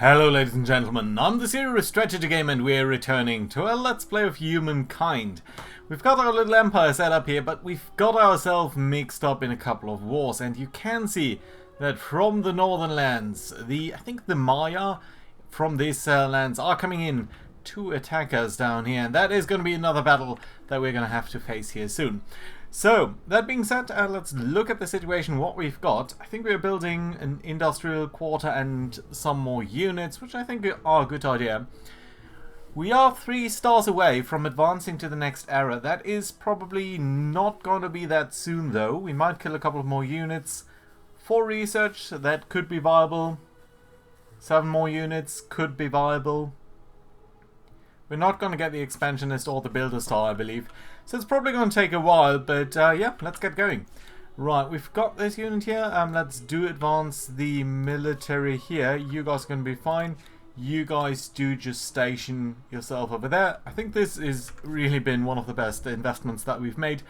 Hello ladies and gentlemen, I'm the Serious Strategy Game and we're returning to a Let's Play of Humankind. We've got our little empire set up here, but we've got ourselves mixed up in a couple of wars, and you can see that from the northern lands, I think the Maya from these lands are coming in to attack us down here, and that is going to be another battle that we're going to have to face here soon. So, that being said, let's look at the situation, what we've got. I think we're building an industrial quarter and some more units, which I think are a good idea. We are 3 stars away from advancing to the next era. That is probably not going to be that soon, though. We might kill a couple of more units for research. That could be viable. 7 more units could be viable. We're not going to get the Expansionist or the Builder Star, I believe. So it's probably going to take a while, but yeah, let's get going. Right, we've got this unit here. Let's advance the military here. You guys are going to be fine. You guys do just station yourself over there. I think this has really been one of the best investments that we've made,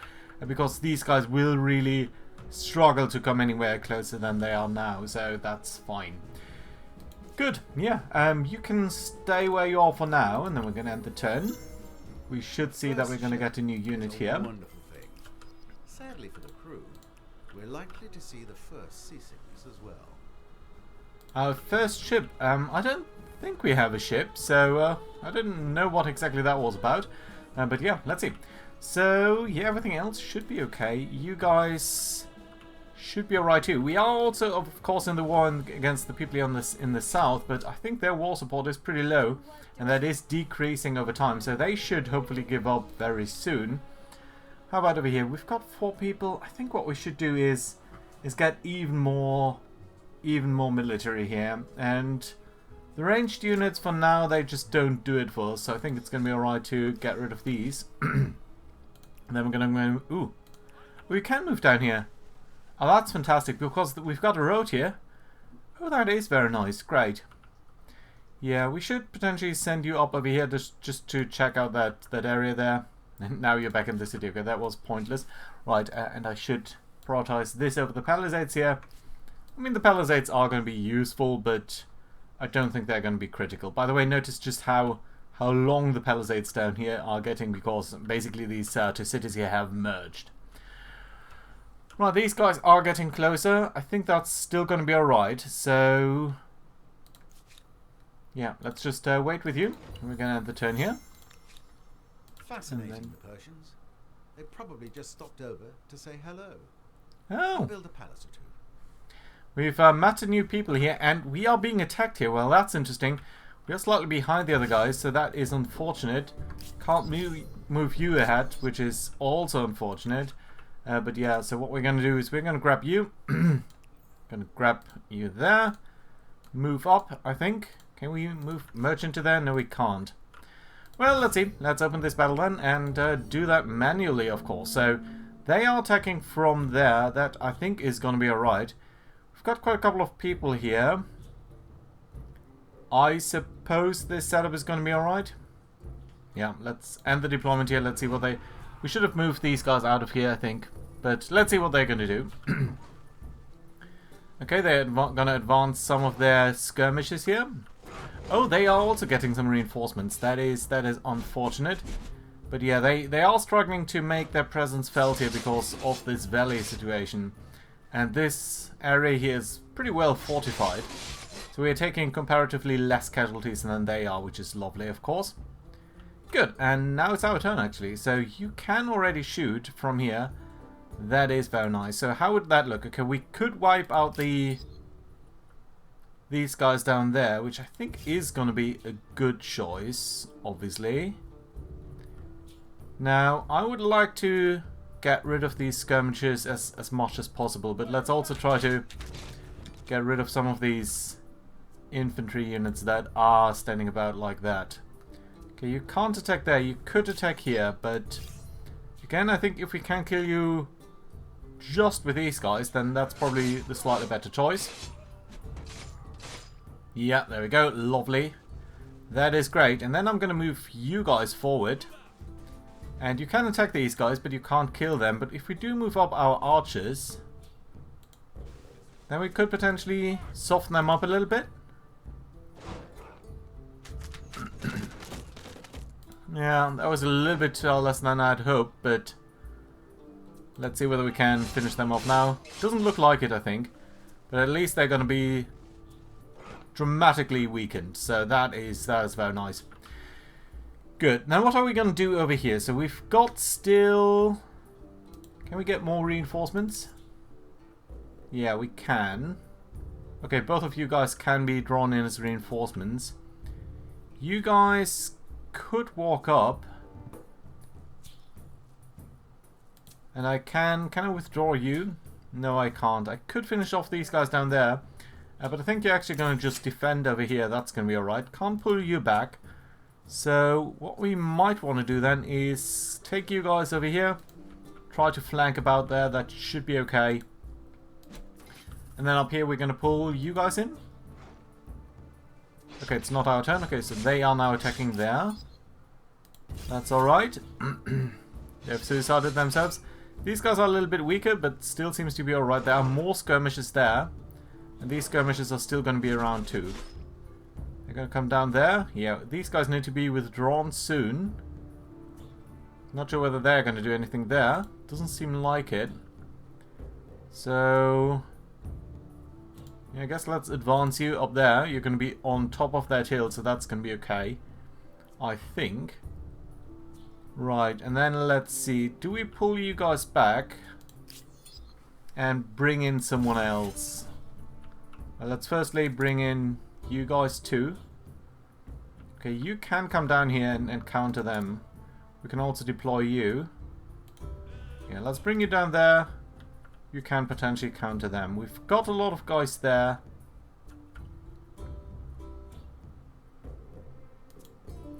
because these guys will really struggle to come anywhere closer than they are now, so that's fine. Good, yeah. You can stay where you are for now, and then we're going to end the turn. We should see that we're going to get a new unit here. Wonderful thing. Sadly for the crew, we're likely to see the first seasickness as well. Our first ship. I don't think we have a ship, so I didn't know what exactly that was about. But yeah, let's see. So yeah, everything else should be okay. You guys should be alright too. We are also, of course, in the war against the people in the south, but I think their war support is pretty low, and that is decreasing over time, so they should hopefully give up very soon. How about over here? We've got 4 people. I think what we should do is get even more military here, and the ranged units for now, they just don't do it for us, so I think it's going to be alright to get rid of these. And then we're going to go, ooh, we can move down here. Oh, that's fantastic, because we've got a road here. Oh, that is very nice. Great. Yeah, we should potentially send you up over here just to check out that area there. And now you're back in the city. Okay, that was pointless. Right, and I should prioritize this over the palisades here. I mean, the palisades are going to be useful, but I don't think they're going to be critical. By the way, notice just how long the palisades down here are getting, because basically these 2 cities here have merged. Right, these guys are getting closer. I think that's still going to be alright. So, yeah, let's just wait with you. We're going to end the turn here. Fascinating, the Persians. They probably just stopped over to say hello. Oh. Build a palace or 2. We've met a new people here, and we are being attacked here. Well, that's interesting. We are slightly behind the other guys, so that is unfortunate. Can't move you ahead, which is also unfortunate. But yeah, so what we're going to do is we're going to grab you. Going to grab you there. Move up, I think. Can we move merchant to there? No, we can't. Well, let's see. Let's open this battle then and do that manually, of course. So they are attacking from there. That, I think, is going to be alright. We've got quite a couple of people here. I suppose this setup is going to be alright. Yeah, let's end the deployment here. Let's see what they... We should have moved these guys out of here, I think. But let's see what they're going to do. Okay, they're going to advance some of their skirmishes here. Oh, they are also getting some reinforcements. That is unfortunate. But yeah, they are struggling to make their presence felt here because of this valley situation. And this area here is pretty well fortified. So we're taking comparatively less casualties than they are, which is lovely, of course. Good, and now it's our turn actually. So you can already shoot from here. That is very nice. So how would that look? Okay, we could wipe out these guys down there, which I think is going to be a good choice, obviously. Now, I would like to get rid of these skirmishers as much as possible, but let's also try to get rid of some of these infantry units that are standing about like that. Okay, you can't attack there. You could attack here, but again, I think if we can kill you just with these guys, then that's probably the slightly better choice. Yeah, there we go. Lovely. That is great. And then I'm going to move you guys forward. And you can attack these guys, but you can't kill them. But if we do move up our archers, then we could potentially soften them up a little bit. Yeah, that was a little bit less than I'd hoped, but let's see whether we can finish them off now. Doesn't look like it, I think, but at least they're going to be dramatically weakened, so that is very nice. Good. Now what are we going to do over here? So we've got still... Can we get more reinforcements? Yeah, we can. Okay, both of you guys can be drawn in as reinforcements. You guys could walk up. And I can I withdraw you? No, I can't. I could finish off these guys down there. But I think you're actually going to just defend over here. That's going to be alright. Can't pull you back. So what we might want to do then is take you guys over here. Try to flank about there. That should be okay. And then up here we're going to pull you guys in. Okay, it's not our turn. Okay, so they are now attacking there. That's alright. They've suicided themselves. These guys are a little bit weaker, but still seems to be alright. There are more skirmishes there. And these skirmishes are still going to be around too. They're going to come down there. Yeah, these guys need to be withdrawn soon. Not sure whether they're going to do anything there. Doesn't seem like it. So... yeah, I guess let's advance you up there. You're going to be on top of that hill, so that's going to be okay. I think. Right, and then let's see. Do we pull you guys back and bring in someone else? Well, let's firstly bring in you guys too. Okay, you can come down here and counter them. We can also deploy you. Yeah, let's bring you down there. You can potentially counter them. We've got a lot of guys there.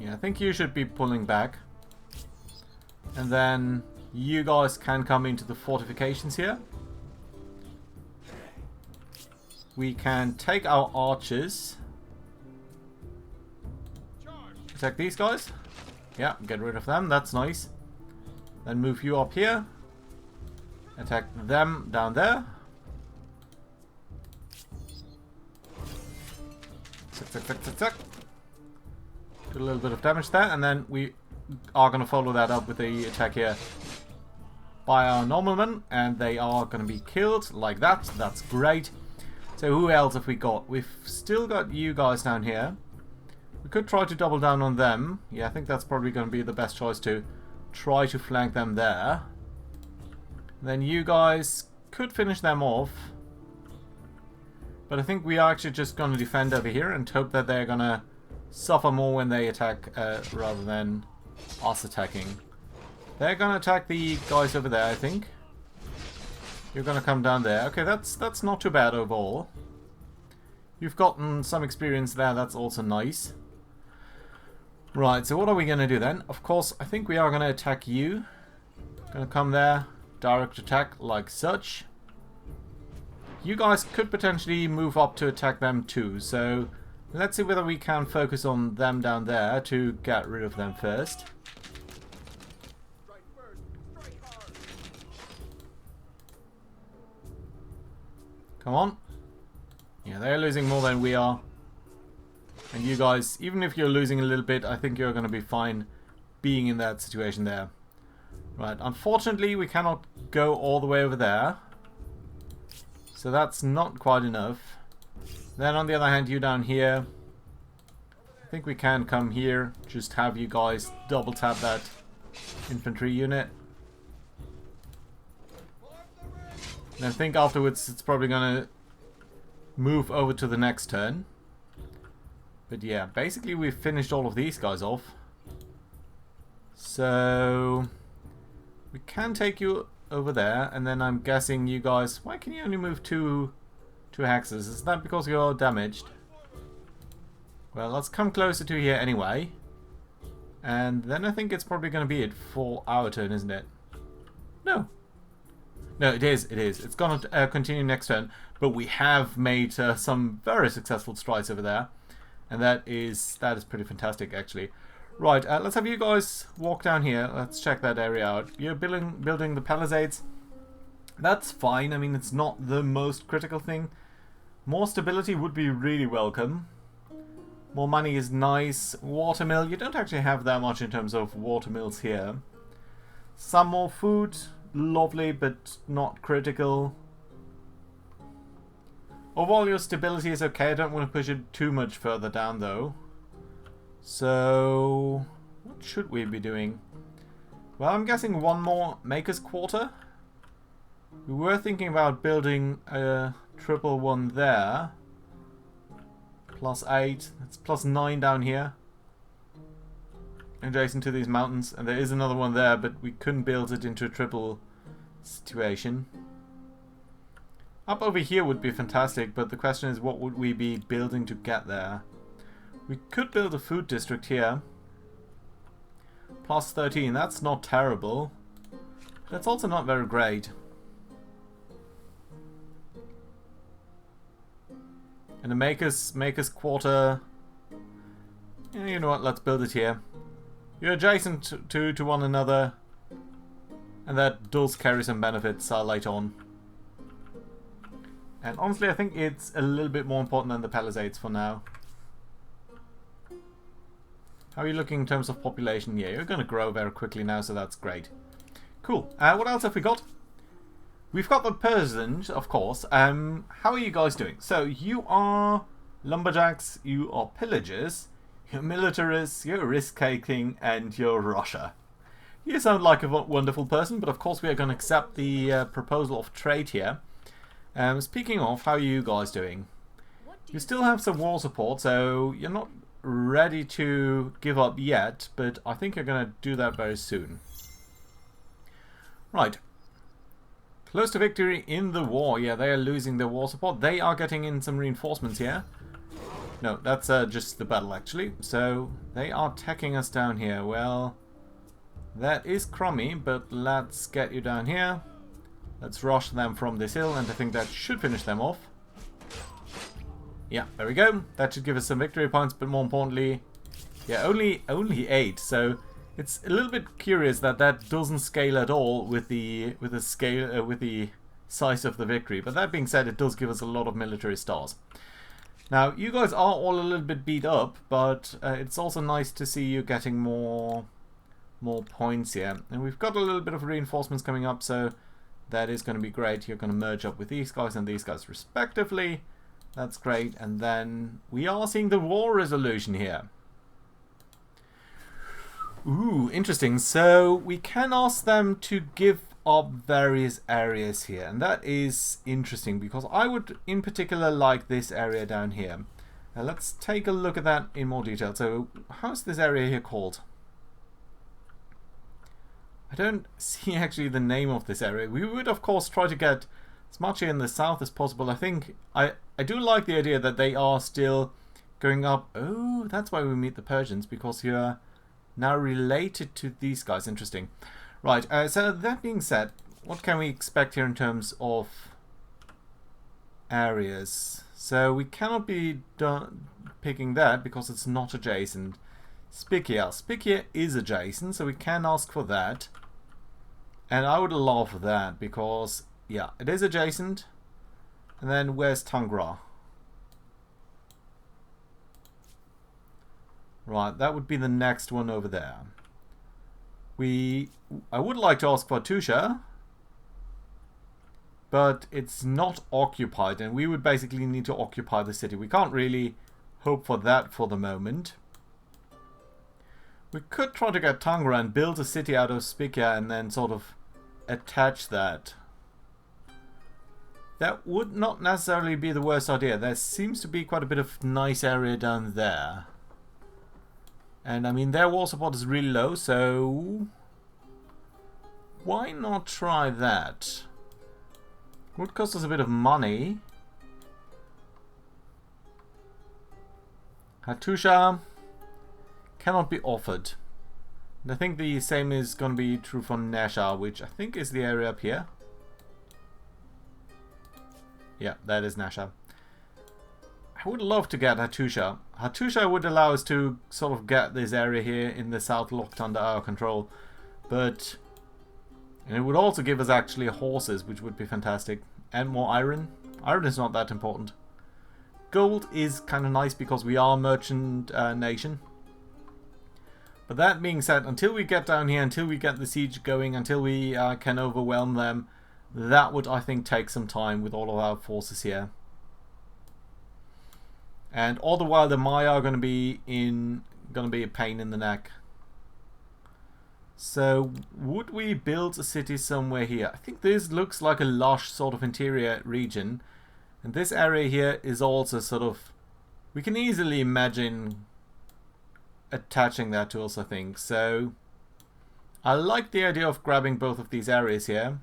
Yeah, I think you should be pulling back. And then you guys can come into the fortifications here. We can take our archers. Attack these guys. Yeah, get rid of them. That's nice. Then move you up here. Attack them down there. Zack. Do a little bit of damage there, and then we are going to follow that up with the attack here by our normalmen, and they are going to be killed like that. That's great. So who else have we got? We've still got you guys down here. We could try to double down on them. Yeah, I think that's probably going to be the best choice to try to flank them there. Then you guys could finish them off. But I think we are actually just going to defend over here and hope that they're going to suffer more when they attack rather than us attacking. They're going to attack the guys over there, I think. You're going to come down there. Okay, that's not too bad overall. You've gotten some experience there. That's also nice. Right, so what are we going to do then? Of course, I think we are going to attack you. Going to come there. Direct attack like such. You guys could potentially move up to attack them too. So let's see whether we can focus on them down there to get rid of them first. Come on. Yeah, they're losing more than we are. And you guys, even if you're losing a little bit, I think you're going to be fine being in that situation there. Right, unfortunately we cannot go all the way over there. So that's not quite enough. Then on the other hand, you down here. I think we can come here. Just have you guys double tap that infantry unit. And I think afterwards it's probably going to move over to the next turn. But yeah, basically we've finished all of these guys off. So we can take you over there, and then I'm guessing you guys... Why can you only move two hexes? Is that because you're damaged? Well, let's come closer to here anyway. And then I think it's probably going to be it for our turn, isn't it? No. No, it is. It is. It's going to continue next turn. But we have made some very successful strides over there. And that is pretty fantastic, actually. Right, let's have you guys walk down here. Let's check that area out. You're building the palisades. That's fine. I mean, it's not the most critical thing. More stability would be really welcome. More money is nice. Watermill, you don't actually have that much in terms of watermills here. Some more food, lovely, but not critical. Overall, your stability is okay. I don't want to push it too much further down, though. So, what should we be doing? Well, I'm guessing one more Maker's Quarter. We were thinking about building a triple one there. +8. That's +9 down here. Adjacent to these mountains. And there is another one there, but we couldn't build it into a triple situation. Up over here would be fantastic, but the question is, what would we be building to get there? We could build a food district here. +13, that's not terrible. That's also not very great. And the Maker's Quarter... Yeah, you know what, let's build it here. You're adjacent to one another. And that does carry some benefits later on. And honestly, I think it's a little bit more important than the Palisades for now. How are you looking in terms of population? Yeah, you're going to grow very quickly now, so that's great. Cool. What else have we got? We've got the Persians, of course. How are you guys doing? So, you are lumberjacks, you are pillagers, you're militarists, you're risk-taking, and you're Russia. You sound like a wonderful person, but of course we are going to accept the proposal of trade here. Speaking of, how are you guys doing? You still have some war support, so you're not ready to give up yet, but I think you're going to do that very soon. Right. Close to victory in the war. Yeah, they are losing their war support. They are getting in some reinforcements here. No, that's just the battle, actually. So, they are attacking us down here. Well, that is crummy, but let's get you down here. Let's rush them from this hill, and I think that should finish them off. Yeah, there we go. That should give us some victory points, but more importantly, yeah, only 8. So it's a little bit curious that that doesn't scale at all with the size of the victory. But that being said, it does give us a lot of military stars. Now, you guys are all a little bit beat up, but it's also nice to see you getting more points here. And we've got a little bit of reinforcements coming up, so that is going to be great. You're going to merge up with these guys and these guys respectively. That's great. And then we are seeing the war resolution here. Ooh, interesting. So we can ask them to give up various areas here. And that is interesting because I would in particular like this area down here. Now let's take a look at that in more detail. So how's this area here called? I don't see actually the name of this area. We would of course try to get as much here in the south as possible. I think I do like the idea that they are still going up. Oh, that's why we meet the Persians, because you're now related to these guys. Interesting. Right, so that being said, what can we expect here in terms of areas? So we cannot be picking that because it's not adjacent. Spikia. Spikia is adjacent, so we can ask for that. And I would love that because, yeah, it is adjacent. And then where's Tangra? Right, that would be the next one over there. I would like to ask for Tusha, but it's not occupied, and we would basically need to occupy the city. We can't really hope for that for the moment. We could try to get Tangra and build a city out of Spikia and then sort of attach that. That would not necessarily be the worst idea. There seems to be quite a bit of nice area down there. And I mean, their war support is really low, so why not try that? Would cost us a bit of money. Hattusha cannot be offered. And I think the same is going to be true for Nesha, which I think is the area up here. Yeah, that is Nesha. I would love to get Hattusha. Hattusha would allow us to sort of get this area here in the south locked under our control. But and it would also give us actually horses, which would be fantastic. And more iron. Iron is not that important. gold is kind of nice because we are a merchant nation. But that being said, until we get down here, until we get the siege going, until we can overwhelm them, that would, I think, take some time with all of our forces here. And all the while, the Maya are going to be a pain in the neck. So, would we build a city somewhere here? I think this looks like a lush sort of interior region. And this area here is also sort of... We can easily imagine attaching that to us, I think. So, I like the idea of grabbing both of these areas here.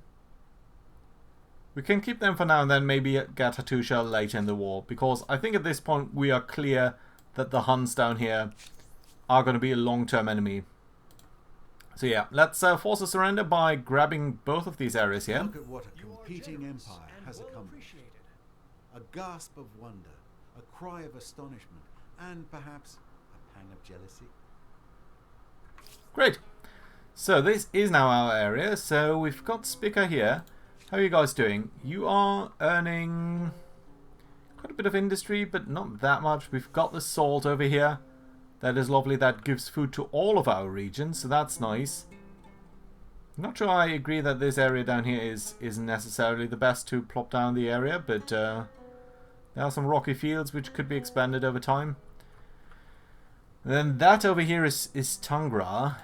We can keep them for now and then maybe get Hattusha later in the war. Because I think at this point we are clear that the Huns down here are going to be a long-term enemy. So yeah, let's force a surrender by grabbing both of these areas here. Look at what a competing empire has accomplished. A gasp of wonder, a cry of astonishment, and perhaps a pang of jealousy. Great. So this is now our area. So we've got Spica here. How are you guys doing? You are earning quite a bit of industry, but not that much. We've got the salt over here. That is lovely. That gives food to all of our regions, so that's nice. I'm not sure I agree that this area down here isn't necessarily the best to plop down the area, but there are some rocky fields which could be expanded over time. And then that over here is Tangra.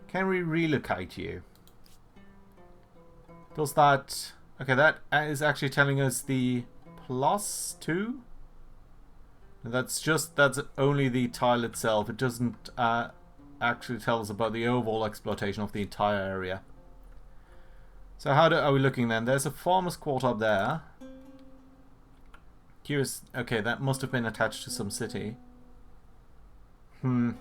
Can we relocate you? Does that... Okay, that is actually telling us the +2. That's only the tile itself. It doesn't actually tell us about the overall exploitation of the entire area. So how are we looking then? There's a farmer's quarter up there. Here's... Okay, that must have been attached to some city. So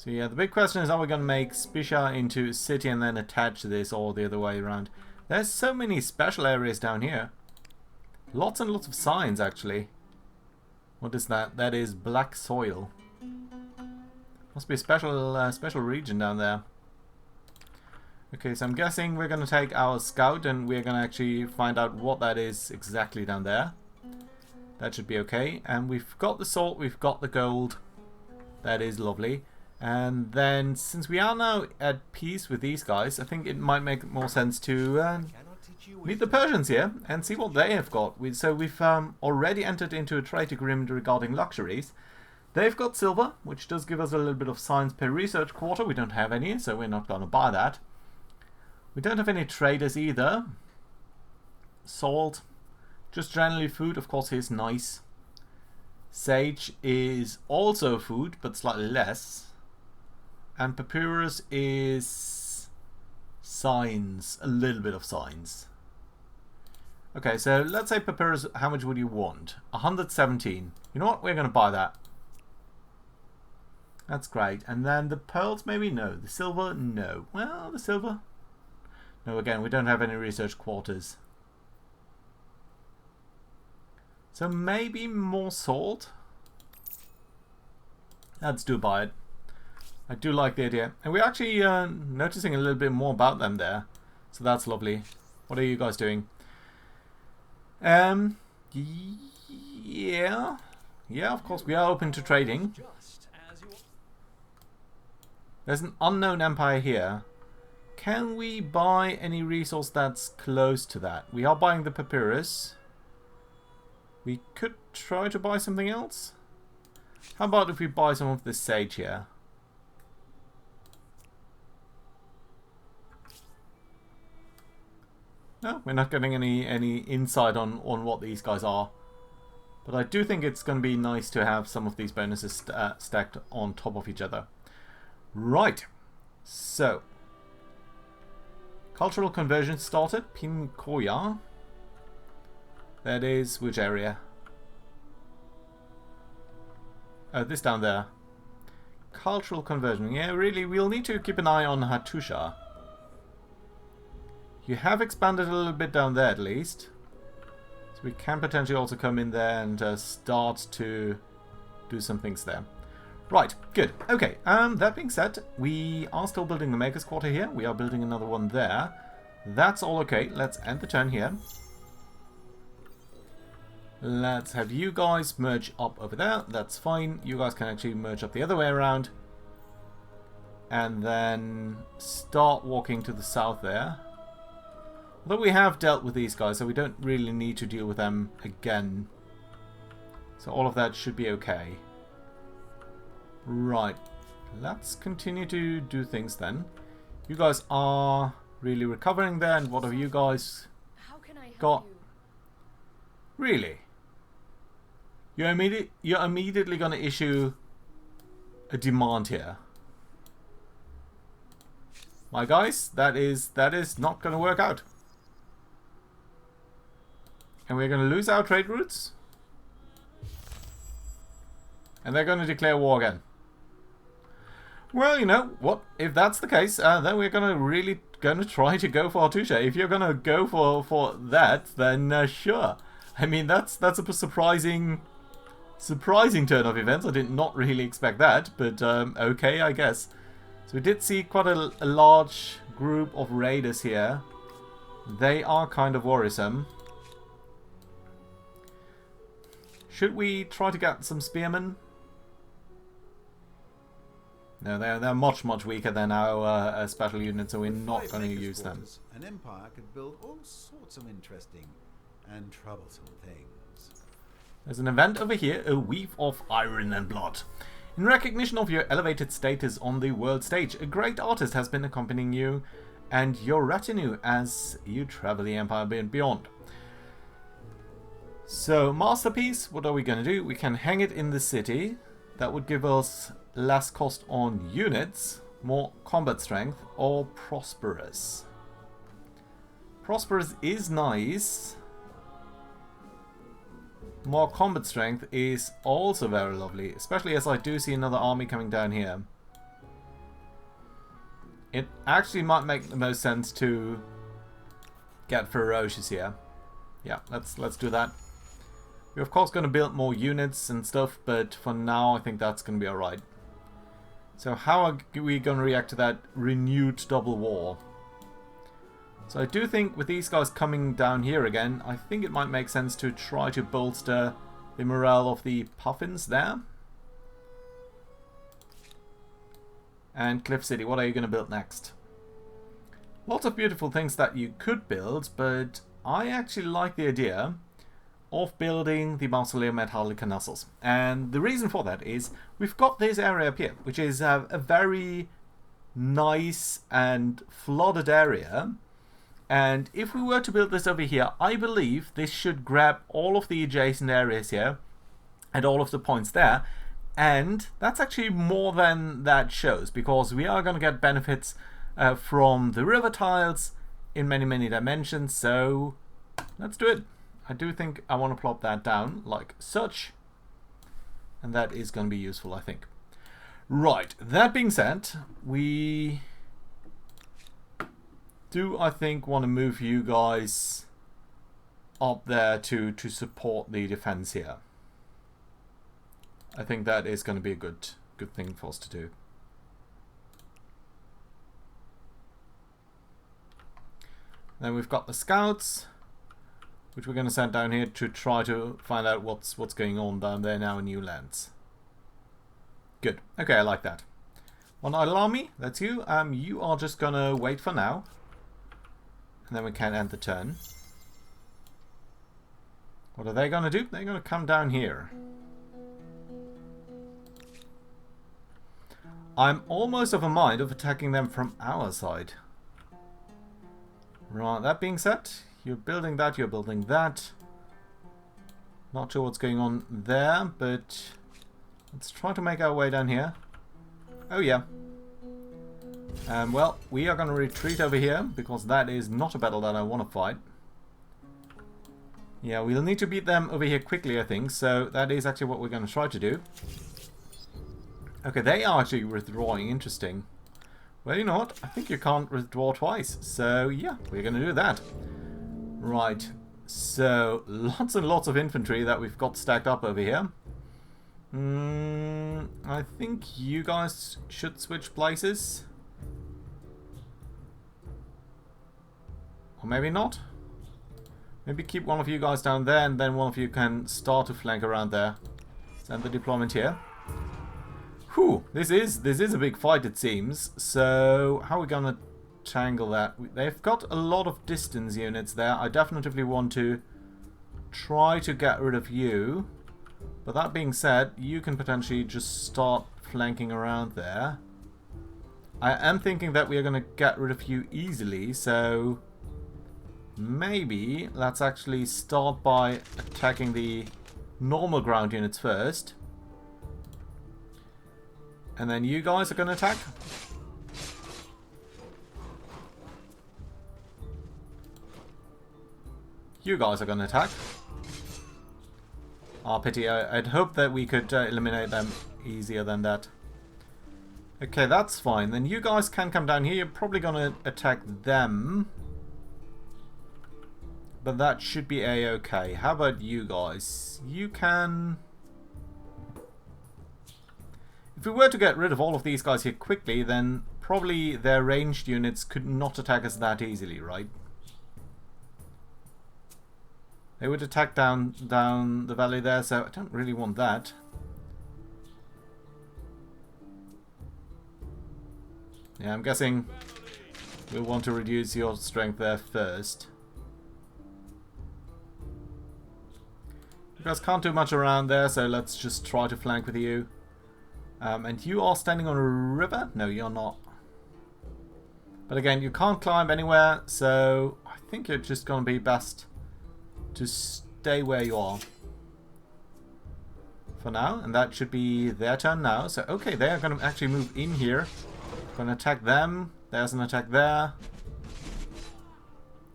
yeah, the big question is, are we going to make Spisha into a city and then attach this, or the other way around? There's so many special areas down here. Lots and lots of signs, actually. What is that? That is black soil. Must be a special region down there. Okay, so I'm guessing we're going to take our scout and we're going to actually find out what that is exactly down there. That should be okay. And we've got the salt, we've got the gold. That is lovely. And then, since we are now at peace with these guys, I think it might make more sense to meet the Persians here and see what they have got. So we've already entered into a trade agreement regarding luxuries. They've got silver, which does give us a little bit of science per research quarter. We don't have any, so we're not going to buy that. We don't have any traders either. Salt, just generally food, of course, is nice. Sage is also food, but slightly less. And papyrus is signs, a little bit of signs. Okay, so let's say papyrus, how much would you want? 117. You know what? We're going to buy that. That's great. And then the pearls, maybe no. The silver, no. Well, the silver. No, again, we don't have any research quarters. So maybe more salt. Let's do buy it. I do like the idea. And we're actually noticing a little bit more about them there. So that's lovely. What are you guys doing? Yeah. Yeah, of course, we are open to trading. There's an unknown empire here. Can we buy any resource that's close to that? We are buying the papyrus. We could try to buy something else. How about if we buy some of this sage here? No, we're not getting any insight on what these guys are. But I do think it's going to be nice to have some of these bonuses stacked on top of each other. Right. So. Cultural conversion started. Pinkoya. That is which area? Oh, this down there. Cultural conversion. Yeah, really, we'll need to keep an eye on Hattusha. You have expanded a little bit down there at least. So we can potentially also come in there and start to do some things there. Right, good. Okay, that being said, we are still building the Maker's Quarter here. We are building another one there. That's all okay. Let's end the turn here. Let's have you guys merge up over there. That's fine. You guys can actually merge up the other way around. And then start walking to the south there. Although we have dealt with these guys, so we don't really need to deal with them again. So all of that should be okay. Right. Let's continue to do things then. You guys are really recovering there, and what have you guys got? Really? You're immediately going to issue a demand here. My guys, that is not going to work out. And we're going to lose our trade routes. And they're going to declare war again. Well, you know what? If that's the case, then we're really going to try to go for Touche. If you're going to go for that, then sure. I mean, that's a surprising turn of events. I did not really expect that, but okay, I guess. So we did see quite a large group of raiders here. They are kind of worrisome. Should we try to get some spearmen? No, they're much weaker than our special units, so we're not going to use them. An empire could build all sorts of interesting and troublesome things. There's an event over here, a weave of iron and blood. In recognition of your elevated status on the world stage, a great artist has been accompanying you and your retinue as you travel the empire and beyond. So, masterpiece, what are we going to do? We can hang it in the city. That would give us less cost on units, more combat strength, or prosperous. Prosperous is nice. More combat strength is also very lovely, especially as I do see another army coming down here. It actually might make the most sense to get ferocious here. Yeah, let's do that. We're of course going to build more units and stuff, but for now I think that's going to be alright. So how are we going to react to that renewed double war? So I do think with these guys coming down here again, I think it might make sense to try to bolster the morale of the Puffins there. And Cliff City, what are you going to build next? Lots of beautiful things that you could build, but I actually like the idea of building the mausoleum at Harlequinassels. And the reason for that is we've got this area up here, which is a very nice and flooded area. And if we were to build this over here, I believe this should grab all of the adjacent areas here and all of the points there. And that's actually more than that shows, because we are going to get benefits from the river tiles in many dimensions. So let's do it. I do think I want to plop that down like such. And that is going to be useful, I think. Right, that being said, we do, I think, want to move you guys up there to support the defense here. I think that is going to be a good thing for us to do. Then we've got the scouts, which we're going to send down here to try to find out what's going on down there now in New Lands. Good. Okay, I like that. One idle army, that's you. You are just going to wait for now. And then we can end the turn. What are they going to do? They're going to come down here. I'm almost of a mind of attacking them from our side. Right, that being said, you're building that, you're building that. Not sure what's going on there, but let's try to make our way down here. Oh yeah. Well, we are going to retreat over here, because that is not a battle that I want to fight. Yeah, we'll need to beat them over here quickly, I think, so that is actually what we're going to try to do. Okay, they are actually withdrawing, interesting. Well, you know what, I think you can't withdraw twice, so yeah, we're going to do that. Right, so lots and lots of infantry that we've got stacked up over here. I think you guys should switch places. Or maybe not. Maybe keep one of you guys down there and then one of you can start to flank around there. Send the deployment here. Whew, this is a big fight it seems. So how are we gonna tangle that? They've got a lot of distance units there. I definitely want to try to get rid of you. But that being said, you can potentially just start flanking around there. I am thinking that we are gonna get rid of you easily, so maybe let's actually start by attacking the normal ground units first. And then you guys are going to attack. You guys are going to attack. Ah, pity. I'd hope that we could eliminate them easier than that. Okay, that's fine. Then you guys can come down here. You're probably going to attack them. But that should be a-okay. How about you guys? You can... If we were to get rid of all of these guys here quickly, then probably their ranged units could not attack us that easily, right? They would attack down the valley there, so I don't really want that. Yeah, I'm guessing we'll want to reduce your strength there first. You guys can't do much around there, so let's just try to flank with you. And you are standing on a river? No, you're not. But again, you can't climb anywhere, so I think you're just going to be best to stay where you are for now. And that should be their turn now. So, okay, they are going to actually move in here. Going to attack them. There's an attack there.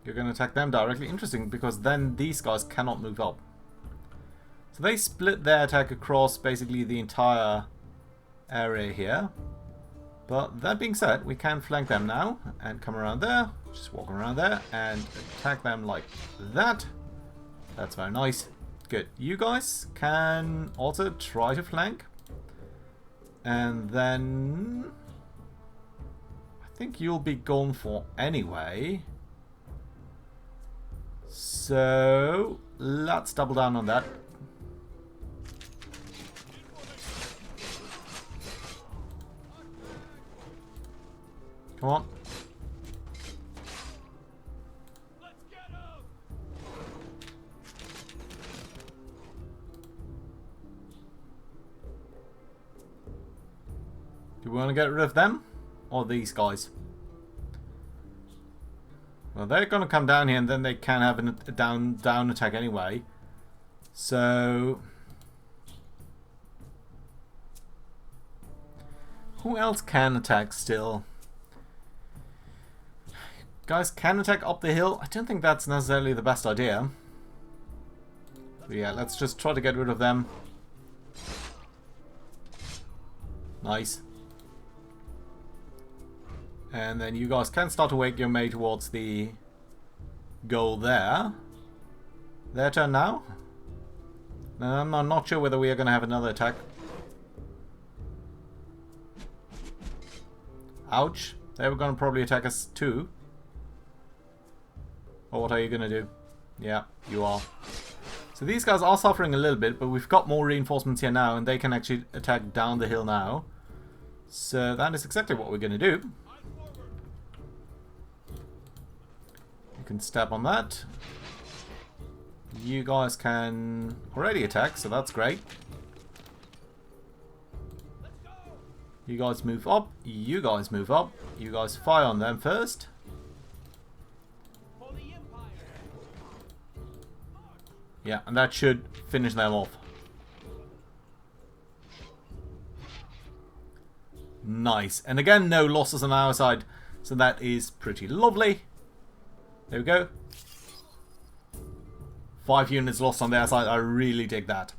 You're going to attack them directly. Interesting, because then these guys cannot move up. So they split their attack across basically the entire area here. But that being said, we can flank them now and come around there. Just walk around there and attack them like that. That's very nice. Good. You guys can also try to flank. And then I think you'll be gone for anyway. So let's double down on that. Come on. Do we want to get rid of them? Or these guys? Well, they're going to come down here and then they can have a down attack anyway. So... who else can attack still? Guys can attack up the hill. I don't think that's necessarily the best idea. But yeah, let's just try to get rid of them. Nice. And then you guys can start to wake your way towards the goal there. Their turn now. I'm not sure whether we are going to have another attack. Ouch. They were going to probably attack us too. Or what are you going to do? Yeah, you are. So these guys are suffering a little bit, but we've got more reinforcements here now, and they can actually attack down the hill now. So that is exactly what we're going to do. You can step on that. You guys can already attack, so that's great. You guys move up. You guys move up. You guys fire on them first. Yeah, and that should finish them off. Nice. And again, no losses on our side, so that is pretty lovely. There we go. 5 units lost on their side. I really dig that.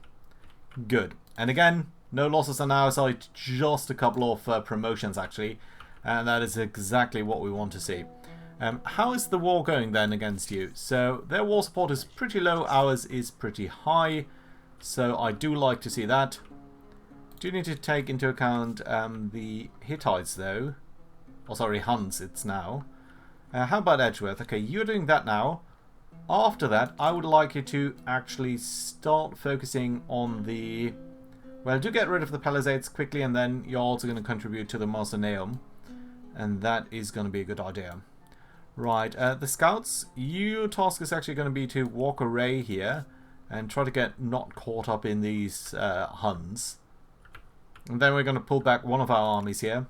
Good. And again, no losses on our side, just a couple of promotions actually. And that is exactly what we want to see. How is the war going then against you? So their war support is pretty low, ours is pretty high. So I do like to see that. Do need to take into account the Hittites though. Oh sorry, Huns it's now. How about Edgeworth? Okay, you're doing that now. After that, I would like you to actually start focusing on the... Well, do get rid of the Palisades quickly, and then you're also going to contribute to the Mausoleum. And that is going to be a good idea. Right, the Scouts, your task is actually going to be to walk array here and try to get not caught up in these Huns. And then we're going to pull back one of our armies here.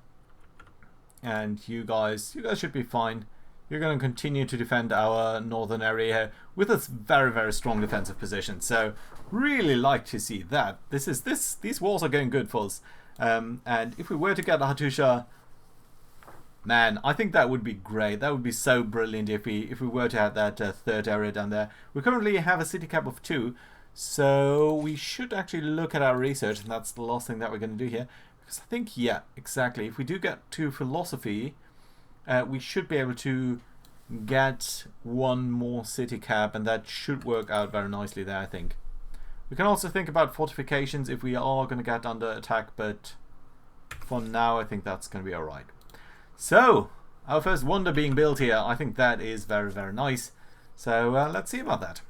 And you guys should be fine. You're going to continue to defend our northern area with a very, very strong defensive position. So, really like to see that. These wars are going good for us. And if we were to get Hattusha, man, I think that would be great. That would be so brilliant if we were to have that third area down there. We currently have a city cap of 2, so we should actually look at our research, and that's the last thing that we're going to do here. Because I think, yeah, exactly. If we do get to philosophy, we should be able to get one more city cap, and that should work out very nicely there, I think. We can also think about fortifications if we are going to get under attack, but for now I think that's going to be alright. So, our first wonder being built here, I think that is very, very nice. So let's see about that.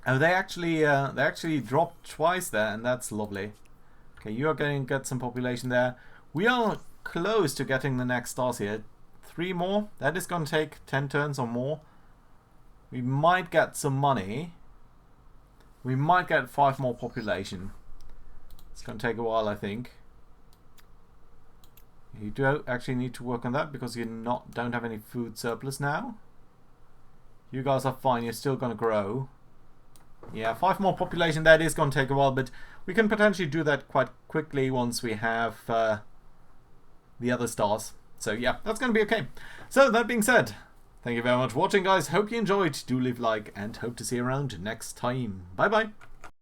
Oh, they actually dropped twice there, and that's lovely. Okay, you are going to get some population there. We are close to getting the next stars here. 3 more. That is going to take 10 turns or more. We might get some money. We might get 5 more population. It's going to take a while, I think. You do actually need to work on that because you don't have any food surplus now. You guys are fine. You're still going to grow. Yeah, 5 more population. That is going to take a while, but we can potentially do that quite quickly once we have the other stars. So yeah, that's going to be okay. So that being said, thank you very much for watching, guys. Hope you enjoyed. Do leave a like and hope to see you around next time. Bye bye.